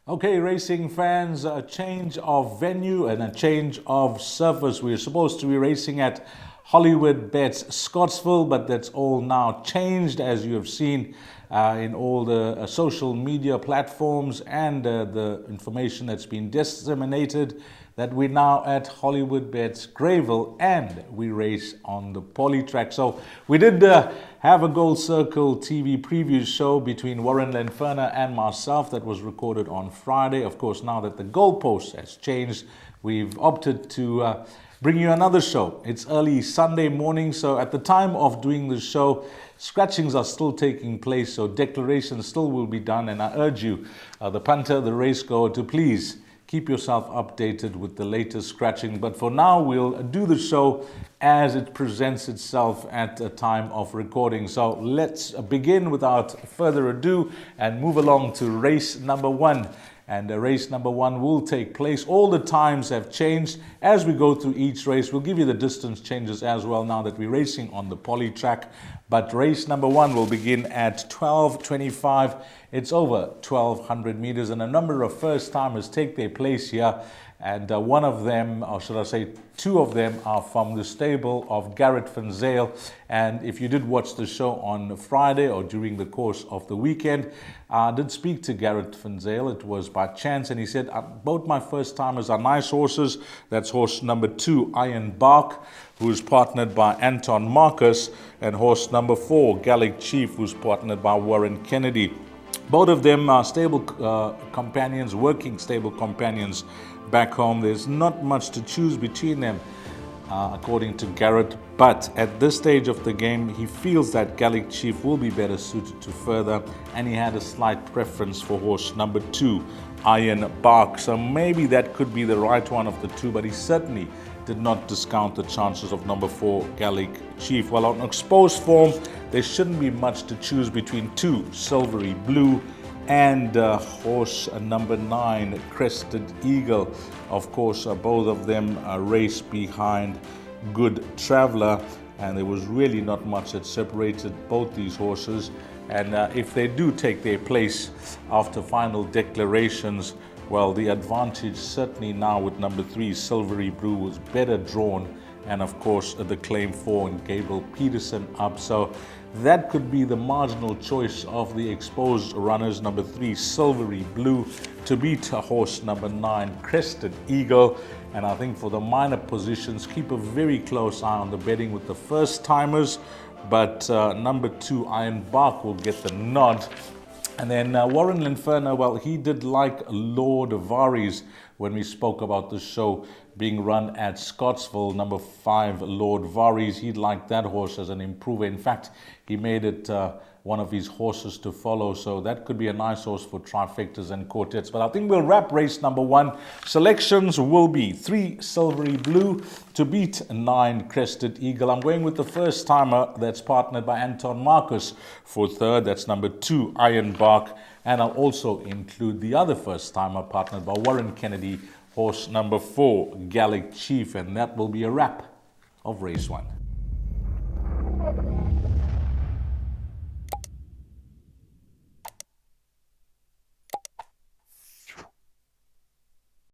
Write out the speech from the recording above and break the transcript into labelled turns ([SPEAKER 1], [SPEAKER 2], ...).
[SPEAKER 1] Okay, racing fans, a change of venue and a change of surface. We were supposed to be racing at Hollywood Bets Scottsville, but that's all now changed, as you have seen in all the social media platforms and the information that's been disseminated, that we're now at Hollywood Bets Grayville and we race on the poly track. So we did have a Gold Circle TV preview show between Warren Lenferner and myself that was recorded on Friday. Of course, now that the goalpost has changed, we've opted to bring you another show. It's early Sunday morning, so at the time of doing the show, scratchings are still taking place, so declarations still will be done, and I urge you, the punter, the race goer, to please keep yourself updated with the latest scratching. But for now, we'll do the show as it presents itself at a time of recording. So let's begin without further ado and move along to race number one. And race number one will take place. All the times have changed as we go through each race. We'll give you the distance changes as well now that we're racing on the poly track. But race number one will begin at 12:25. It's over 1,200 meters, and a number of first timers take their place here. And one of them, or should I say two of them, are from the stable of Garrett Van Zyl. And if you did watch the show on Friday or during the course of the weekend, I did speak to Garrett Van Zyl. It was by chance, and he said, both my first timers are nice horses. That's horse number 2, Iron Bark, who's partnered by Anton Marcus, and horse number 4, Gallic Chief, who's partnered by Warren Kennedy. Both of them are stable companions, working stable companions back home. There's not much to choose between them, according to Garrett. But at this stage of the game, he feels that Gallic Chief will be better suited to further, and he had a slight preference for horse number 2, Iron Bark. So maybe that could be the right one of the two, but he certainly did not discount the chances of number 4, Gallic Chief. Well, on exposed form, there shouldn't be much to choose between 2, Silvery Blue, and horse number 9, Crested Eagle. Of course, both of them race behind Good Traveler, and there was really not much that separated both these horses. And if they do take their place after final declarations, well, the advantage certainly now with number 3, Silvery Blue, was better drawn, and of course the claim 4 and Gabriel Peterson up. So that could be the marginal choice of the exposed runners, number 3, Silvery Blue, to beat horse number 9, Crested Eagle. And I think for the minor positions, keep a very close eye on the betting with the first timers. But number 2, Iron Bark, will get the nod. And then Warren Lenferner, well, he did like Lord Varies when we spoke about the show being run at Scottsville. Number 5, Lord Varies, he liked that horse as an improver. In fact, he made it one of his horses to follow. So that could be a nice horse for trifectas and quartets. But I think we'll wrap race number 1. Selections will be 3, Silvery Blue, to beat 9, Crested Eagle. I'm going with the first timer that's partnered by Anton Marcus for third. That's number 2, Iron Bark. And I'll also include the other first timer partnered by Warren Kennedy, horse number 4, Gallic Chief. And that will be a wrap of race 1.